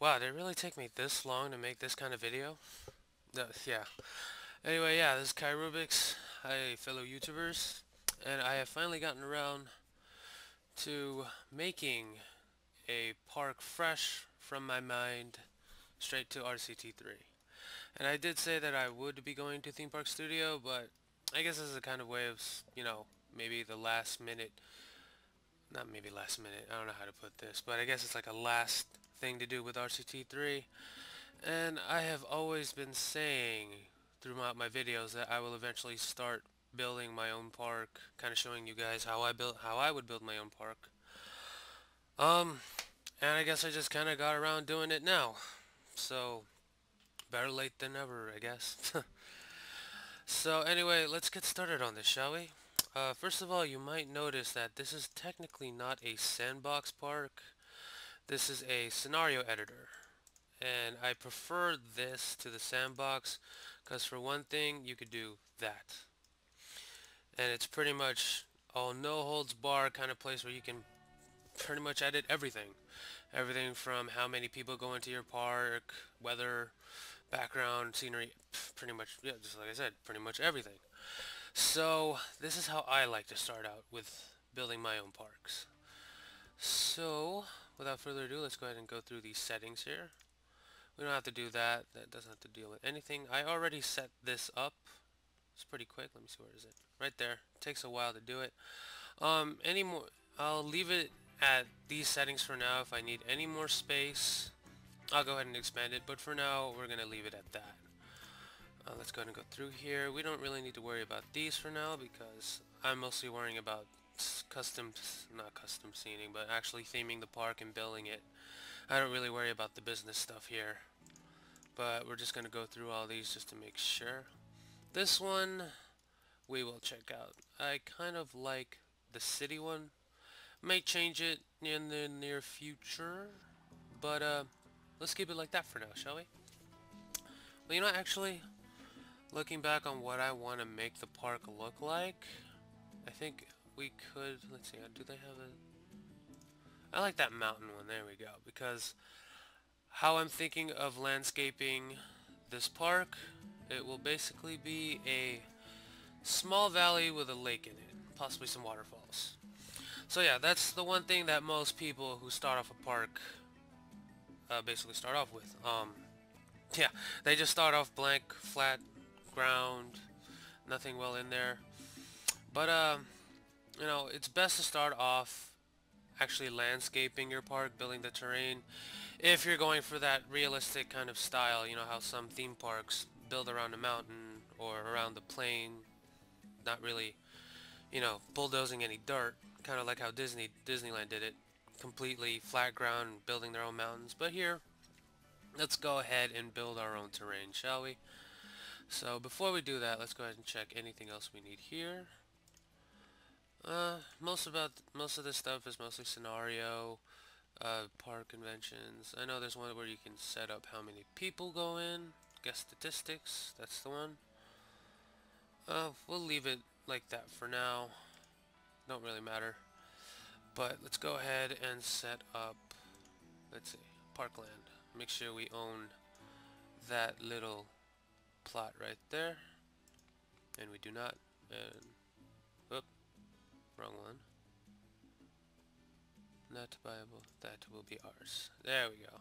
Wow, did it really take me this long to make this kind of video? Yeah. Anyway, yeah, this is KaiRubix. Hi, fellow YouTubers. And I have finally gotten around to making a park fresh from my mind straight to RCT3. And I did say that I would be going to Theme Park Studio, but I guess this is a kind of way of, maybe the last minute, not maybe last minute, I don't know how to put this, but I guess it's like a last thing to do with RCT3. And I have always been saying throughout my videos that I will eventually start building my own park, kind of showing you guys how I would build my own park. Um, and I guess I just kind of got around doing it now. So, better late than never, I guess. So anyway, let's get started on this, shall we? First of all, you might notice that this is technically not a sandbox park. This is a scenario editor. And I prefer this to the sandbox because for one thing you could do that, and it's pretty much all no holds barred kind of place where you can pretty much edit everything from how many people go into your park, weather, background, scenery, pretty much, yeah, just like I said, pretty much everything. So this is how I like to start out with building my own parks. So without further ado, let's go ahead and go through these settings here. We don't have to do that. That doesn't have to deal with anything. I already set this up. It's pretty quick. Let me see, where is it? Right there. It takes a while to do it. Any more? I'll leave it at these settings for now. If I need any more space, I'll go ahead and expand it. But for now, we're gonna leave it at that. Let's go ahead and go through here. We don't really need to worry about these for now because I'm mostly worrying about not custom scening, but actually theming the park and building it. I don't really worry about the business stuff here. But we're just going to go through all these just to make sure. This one we will check out. I kind of like the city one. May change it in the near future, but let's keep it like that for now, shall we? Well, you know, actually, looking back on what I want to make the park look like, I think we could, let's see, do they have a... I like that mountain one, there we go, because how I'm thinking of landscaping this park, it will basically be a small valley with a lake in it, possibly some waterfalls. So yeah, that's the one thing that most people who start off a park basically start off with. Yeah, they just start off blank, flat ground, nothing well in there. But you know, it's best to start off actually landscaping your park, building the terrain. If you're going for that realistic kind of style, you know how some theme parks build around a mountain or around the plain, not really, you know, bulldozing any dirt, kind of like how Disneyland did it, completely flat ground, building their own mountains. But here, let's go ahead and build our own terrain, shall we? So before we do that, let's go ahead and check anything else we need here. Most of this stuff is mostly scenario, park conventions. I know there's one where you can set up how many people go in, guest statistics, that's the one. We'll leave it like that for now. Don't really matter. But let's go ahead and set up, let's see, parkland. Make sure we own that little plot right there. And we do not. And, whoop, wrong one. Not buyable. That will be ours. There we go.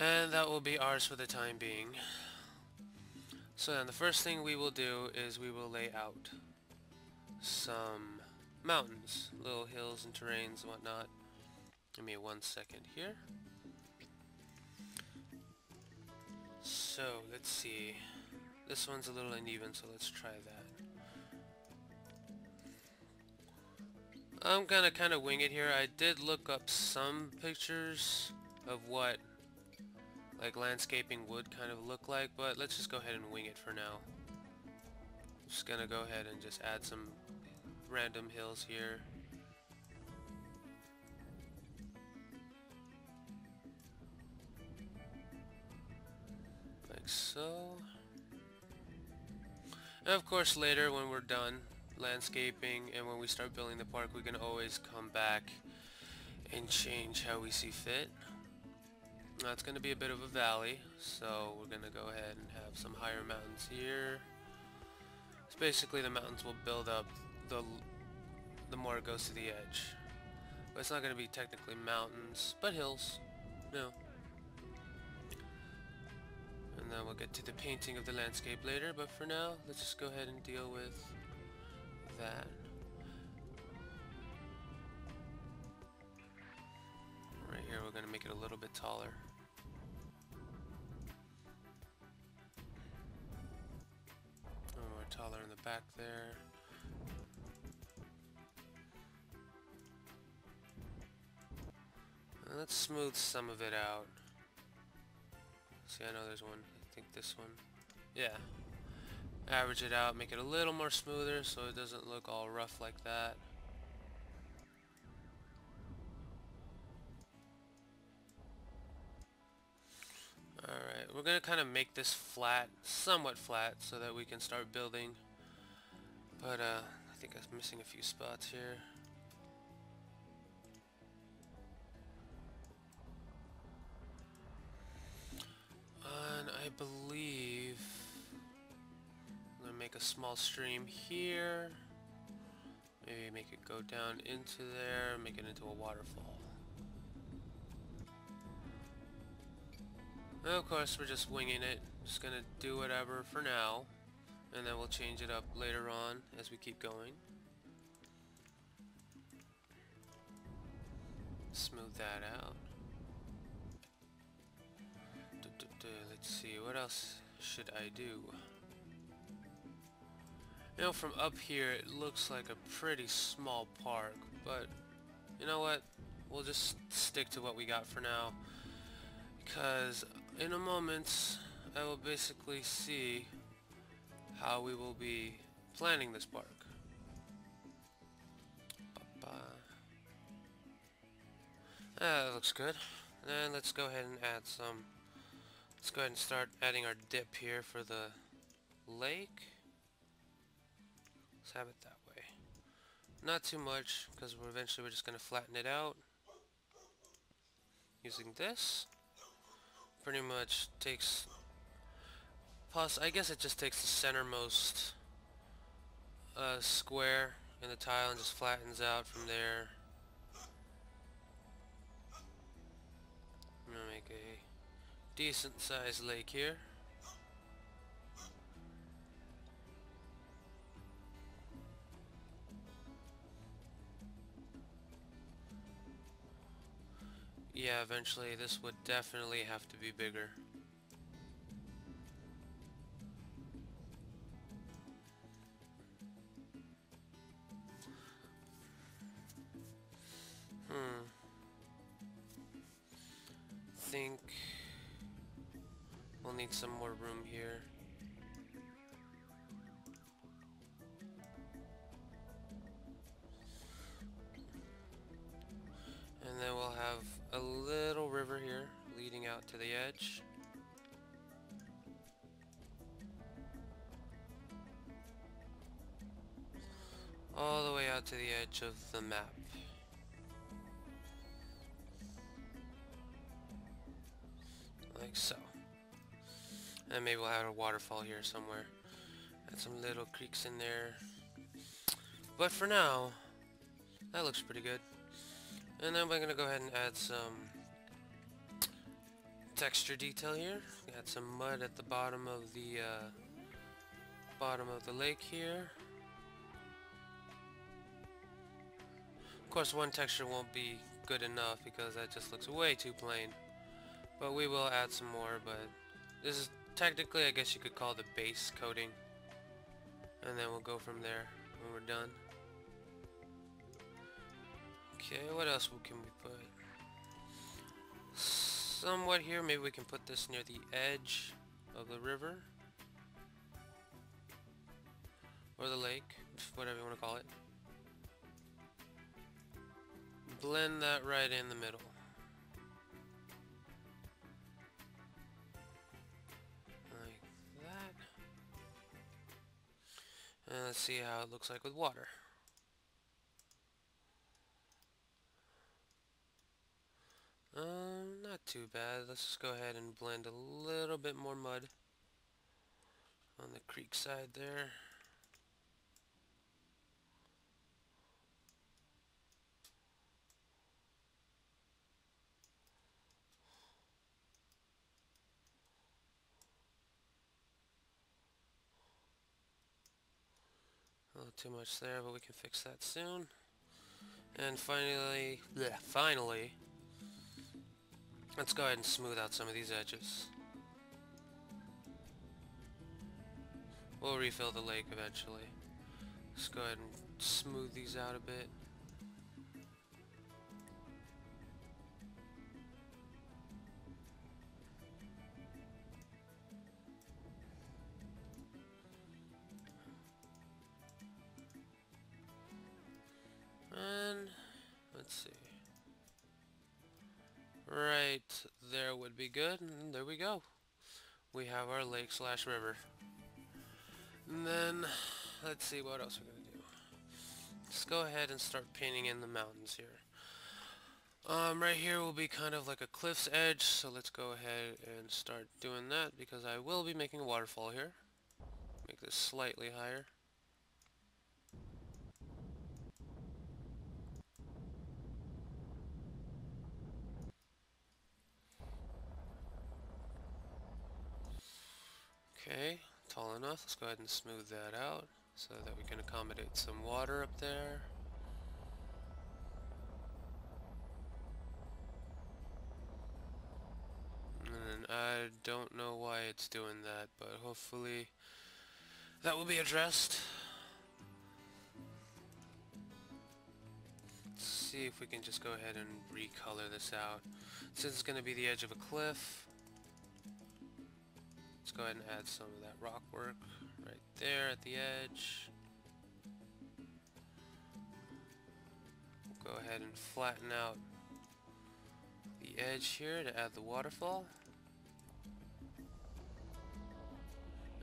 And that will be ours for the time being. So then the first thing we will do is we will lay out some mountains, little hills and terrains and whatnot. Give me 1 second here. So let's see. This one's a little uneven, so let's try that. I'm gonna kind of wing it here. I did look up some pictures of what like landscaping would kind of look like, but let's just go ahead and wing it for now. Just gonna go ahead and just add some random hills here. Like so. And of course later when we're done landscaping and when we start building the park, we can always come back and change how we see fit. Now it's going to be a bit of a valley, so we're going to go ahead and have some higher mountains here. So basically the mountains will build up the more it goes to the edge. But it's not going to be technically mountains, but hills. No. And then we'll get to the painting of the landscape later, but for now, let's just go ahead and deal with that. Right here, we're going to make it a little bit taller. A little more taller in the back there. And let's smooth some of it out. See, I know there's one. I think this one. Yeah. Average it out, make it a little more smoother so it doesn't look all rough like that. Alright, we're going to kind of make this flat, somewhat flat, so that we can start building. But I think I'm missing a few spots here. And I believe I'm going to make a small stream here. Maybe make it go down into there, make it into a waterfall. And of course, we're just winging it. Just gonna do whatever for now, and then we'll change it up later on as we keep going. Smooth that out. Let's see, what else should I do? You know, from up here it looks like a pretty small park, but you know what? We'll just stick to what we got for now, because in a moment I will basically see how we will be planning this park. That looks good. And let's go ahead and add some. Let's go ahead and start adding our dip here for the lake. Let's have it that way. Not too much, because we're just going to flatten it out using this. Pretty much takes, I guess it just takes the centermost square in the tile and just flattens out from there. I'm going to make a decent sized lake here. Yeah, eventually this would definitely have to be bigger. Think we'll need some more room here. And then we'll have a little river here leading out to the edge. All the way out to the edge of the map. Like so. And maybe we'll have a waterfall here somewhere. Add some little creeks in there. But for now, that looks pretty good. And then we're going to go ahead and add some texture detail here. Add some mud at the bottom of the lake here. Of course, one texture won't be good enough because that just looks way too plain. But we will add some more, but this is technically, I guess you could call the base coating. And then we'll go from there when we're done. Okay, what else can we put? Somewhat here, maybe we can put this near the edge of the river. Or the lake, whatever you want to call it. Blend that right in the middle. Like that. And let's see how it looks like with water. not too bad. Let's just go ahead and blend a little bit more mud on the creek side there. A little too much there, but we can fix that soon. And finally, let's go ahead and smooth out some of these edges. We'll refill the lake eventually. Let's go ahead and smooth these out a bit. And let's see. Right there would be good, and there we go. We have our lake slash river. And then let's see what else we're gonna do. Let's go ahead and start painting in the mountains here. Right here will be kind of like a cliff's edge, so let's go ahead and start doing that because I will be making a waterfall here. Make this slightly higher. Okay, tall enough. Let's go ahead and smooth that out so that we can accommodate some water up there. And I don't know why it's doing that, but hopefully that will be addressed. Let's see if we can just go ahead and recolor this out. Since it's going to be the edge of a cliff, let's go ahead and add some of that rock work right there at the edge. We'll go ahead and flatten out the edge here to add the waterfall.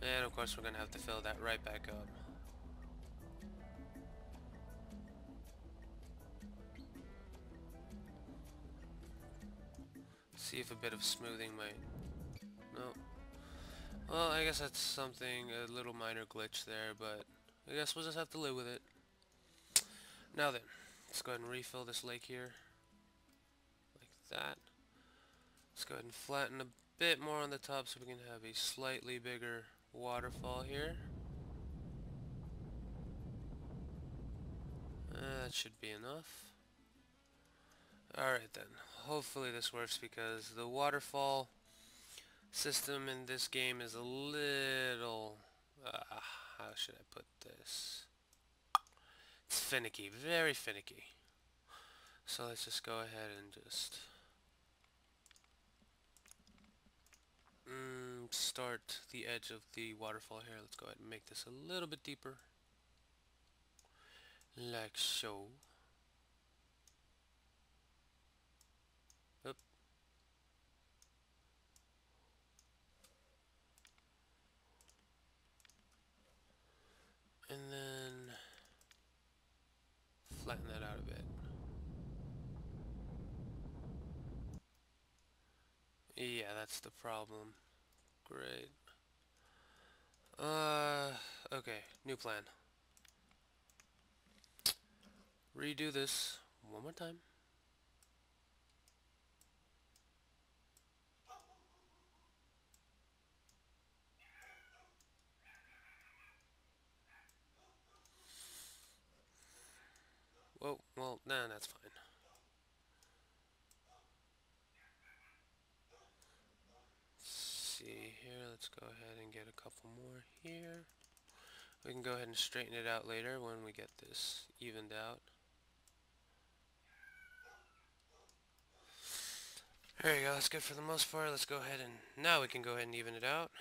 And of course we're going to have to fill that right back up. See if a bit of smoothing might... No. Well, I guess that's something, a little minor glitch there, but I guess we'll just have to live with it. Now then, let's go ahead and refill this lake here. Like that. Let's go ahead and flatten a bit more on the top so we can have a slightly bigger waterfall here. That should be enough. Alright then, hopefully this works because the waterfall system in this game is a little... how should I put this? It's finicky, very finicky. So let's just go ahead and just... start the edge of the waterfall here. Let's go ahead and make this a little bit deeper. Like so. Oop. And then flatten that out a bit. Yeah, that's the problem. Great. Okay, new plan. Redo this one more time. Whoa, well, nah, that's fine. Let's see here, let's go ahead and get a couple more here. We can go ahead and straighten it out later when we get this evened out. There you go, that's good for the most part. Let's go ahead and now we can go ahead and even it out.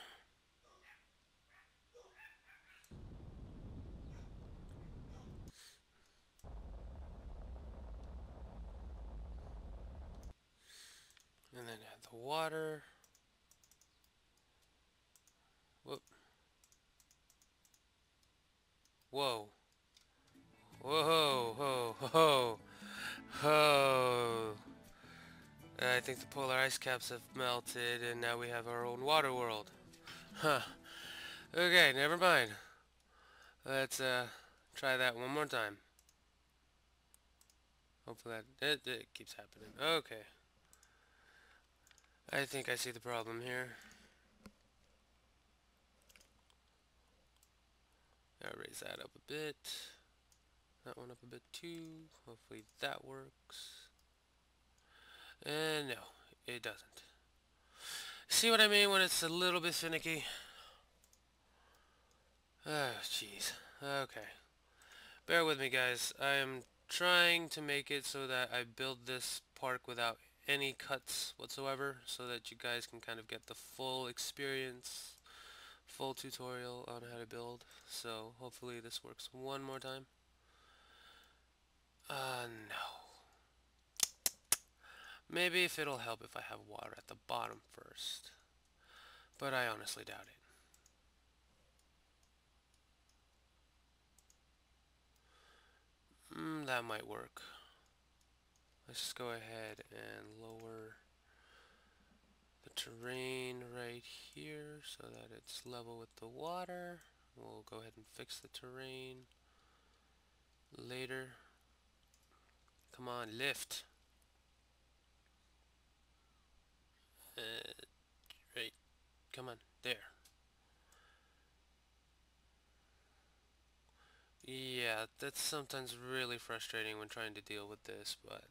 And then add the water. Whoop. Whoa. Whoa, ho, ho, ho. I think the polar ice caps have melted, and now we have our own water world. Huh. Okay, never mind. Let's try that one more time. Hopefully it keeps happening. Okay. I think I see the problem here. I'll raise that up a bit. That one up a bit too. Hopefully that works. And no, it doesn't. See what I mean when it's a little bit finicky? Oh, jeez. Okay. Bear with me, guys. I am trying to make it so that I build this park without any cuts whatsoever, so that you guys can kind of get the full experience, full tutorial on how to build. So hopefully this works one more time. No. Maybe if it'll help if I have water at the bottom first. But I honestly doubt it. That might work. Let's just go ahead and lower the terrain right here so that it's level with the water. We'll go ahead and fix the terrain later. Come on, lift. Right. Come on, there. Yeah, that's sometimes really frustrating when trying to deal with this, but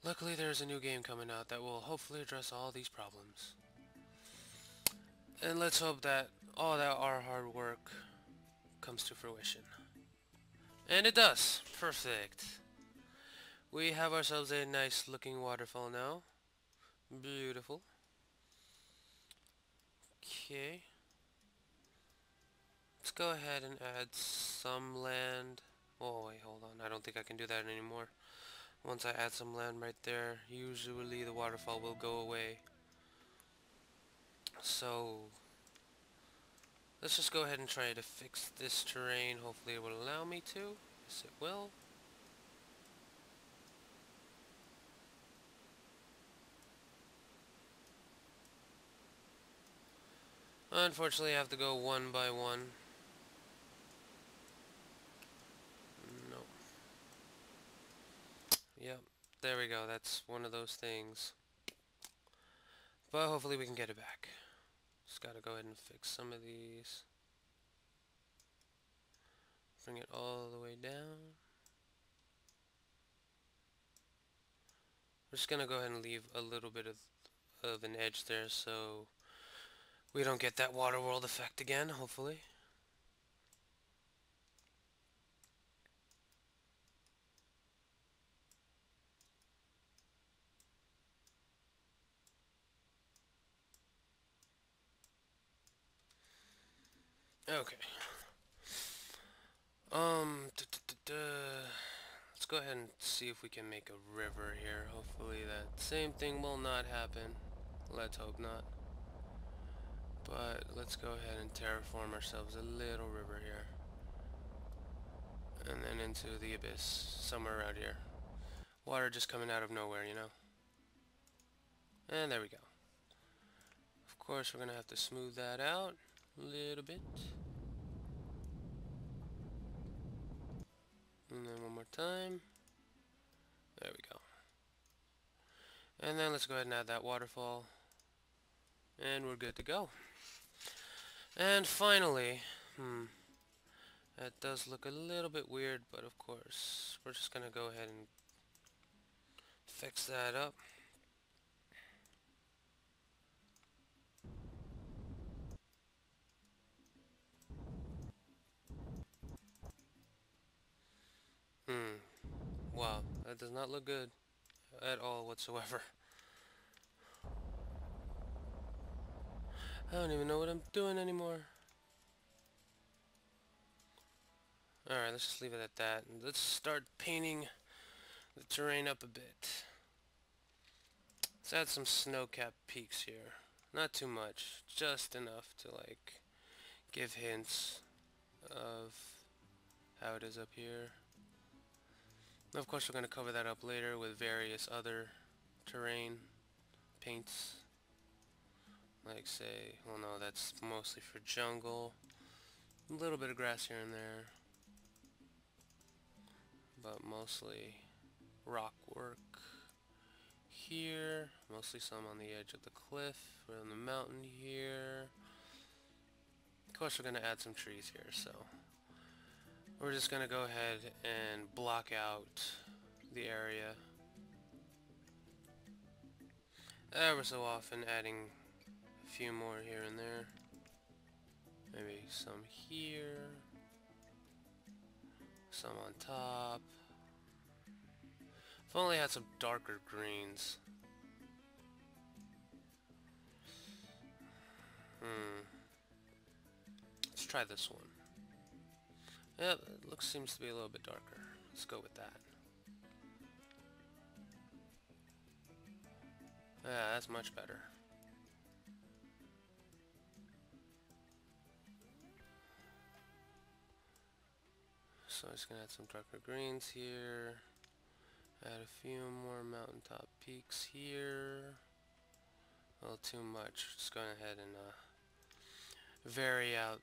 luckily there's a new game coming out that will hopefully address all these problems. And let's hope that all that our hard work comes to fruition. And it does. Perfect. We have ourselves a nice looking waterfall now. Beautiful. Okay. Let's go ahead and add some land. Oh wait, hold on. I don't think I can do that anymore. Once I add some land right there, usually the waterfall will go away. So let's just go ahead and try to fix this terrain. Hopefully it will allow me to. Yes, it will. Unfortunately, I have to go one by one. No. Yep. There we go. That's one of those things. But hopefully we can get it back. Just gotta go ahead and fix some of these. Bring it all the way down. We're just gonna go ahead and leave a little bit of an edge there so we don't get that water world effect again, hopefully. Okay. Let's go ahead and see if we can make a river here. Hopefully that same thing will not happen. Let's hope not. But let's go ahead and terraform ourselves a little river here. And then into the abyss, somewhere around here. Water just coming out of nowhere, you know. And there we go. Of course, we're going to have to smooth that out a little bit. And then one more time. There we go. And then let's go ahead and add that waterfall. And we're good to go. And finally, that does look a little bit weird, but of course, we're just going to go ahead and fix that up. Wow, that does not look good at all whatsoever. I don't even know what I'm doing anymore. Alright, let's just leave it at that. And let's start painting the terrain up a bit. Let's add some snow-capped peaks here. Not too much, just enough to like give hints of how it is up here. Of course, we're going to cover that up later with various other terrain paints. Like say, well no, that's mostly for jungle. A little bit of grass here and there, but mostly rock work here. Mostly some on the edge of the cliff, or on the mountain here. Of course we're going to add some trees here, so we're just going to go ahead and block out the area. Ever so often adding a few more here and there. Maybe some here. Some on top. If only I had some darker greens. Let's try this one. Yeah, it looks seems to be a little bit darker. Let's go with that. Yeah, that's much better. So I'm just gonna add some darker greens here. Add a few more mountaintop peaks here. A little too much. Just going ahead and vary out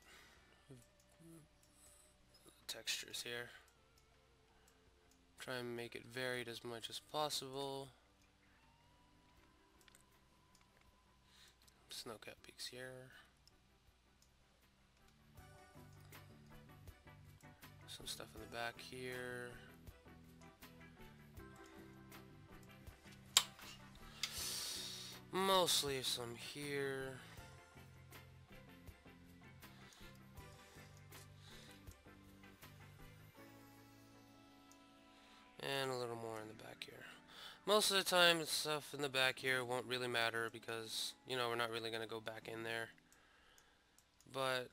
textures here. Try and make it varied as much as possible. Snow-capped peaks here. Some stuff in the back here. Mostly some here. And a little more in the back here. Most of the time, the stuff in the back here won't really matter because, you know, we're not really going to go back in there. But,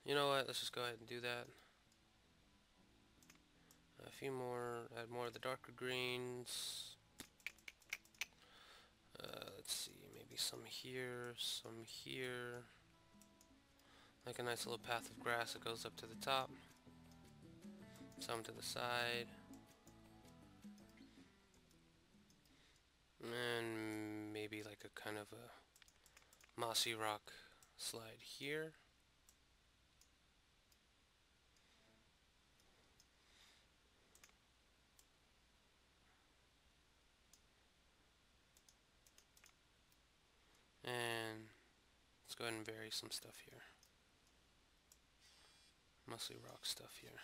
you know what, let's just go ahead and do that. A few more, add more of the darker greens. Let's see, maybe some here, some here. Like a nice little path of grass that goes up to the top. Some to the side. And maybe like a kind of a mossy rock slide here. And let's go ahead and vary some stuff here. Mostly rock stuff here.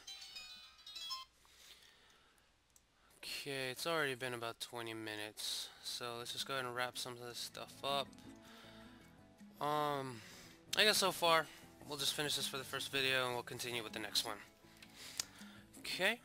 Okay, it's already been about 20 minutes, so let's just go ahead and wrap some of this stuff up. I guess so far, we'll just finish this for the first video and we'll continue with the next one. Okay.